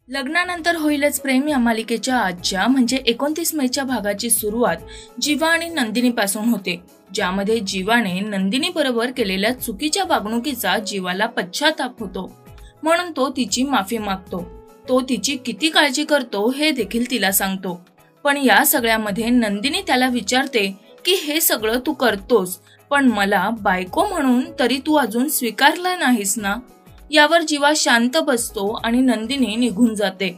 लग्नानंतर होईलच प्रेम या मालिकेच्या आजच्या म्हणजे 29 मेच्या भागाची सुरुवात जीवा आणि नंदिनी पासून होते, ज्यामध्ये जीवाने नंदिनी बरोबर केलेल्या चुकीच्या वागणुकीचा जीवाला पश्चाताप होतो, म्हणून तो तिची माफी मागतो। तो तिची किती काळजी करतो हे देखील तिला सांगतो। पण या सगळ्यामध्ये नंदिनी त्याला विचारते की हे सगळं तू करतोस, पण मला बायको म्हणून तरी तू अजून स्वीकारलं नाहीस ना। यावर जीवा शांत बसतो आणि नंदिनी निघून जाते।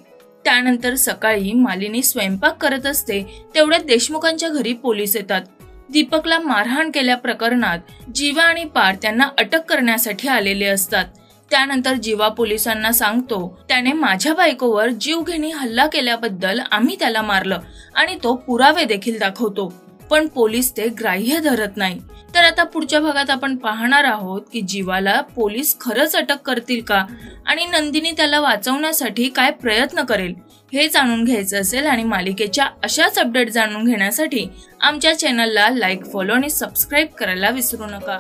त्यानंतर सकाळी मालिनी स्वयंपाक करत असते तेवढ्यात देशमुखांच्या घरी पोलीस येतात। दीपकला मारहाण केल्या प्रकरणात जीवा आणि पार्थ त्यांना अटक करण्यासाठी आलेले असतात। त्यानंतर जीवा पोलिसांना सांगतो त्याने माझ्या बायकोवर जीवघेणी हल्ला केल्याबद्दल आम्ही त्याला मारलं आणि तो पुरावे देखील दाखवतो, पण पोलीस ते ग्राह्य धरत नाही। तर आता पुढच्या भागात आपण पाहणार आहोत की जीवाला पोलीस खरंच अटक करतील का आणि नंदिनी त्याला वाचवण्यासाठी काय प्रयत्न करेल हे जाणून घ्यायचं असेल आणि मालिकेच्या अशाच अपडेट जाणून घेण्यासाठी आमच्या चॅनलला लाईक, फॉलो आणि सबस्क्राईब करायला विसरू नका।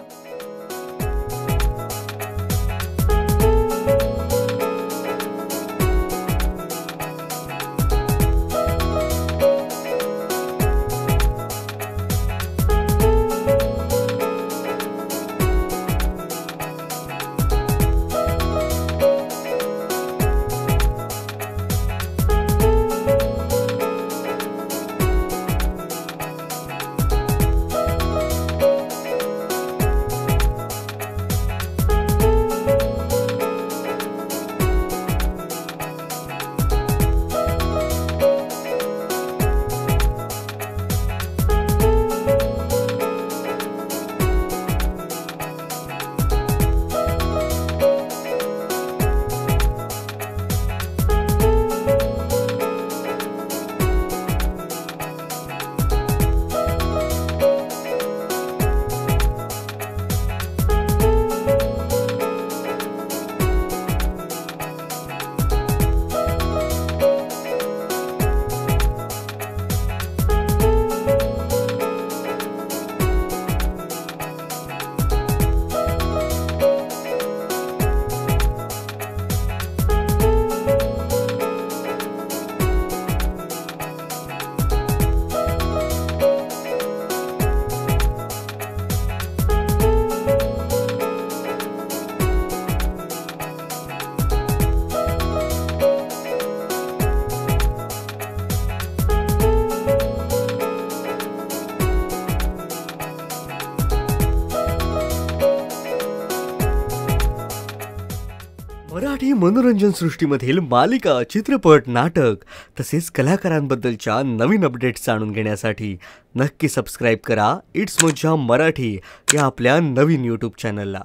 मराठी मनोरंजन सृष्टीमधील मालिका, चित्रपट, नाटक तसेच कलाकारांबद्दलच्या नवीन अपडेट्स जाणून घेण्यासाठी नक्की सबस्क्राईब करा इट्स मज्जा मराठी या आपल्या नवीन YouTube चॅनलला।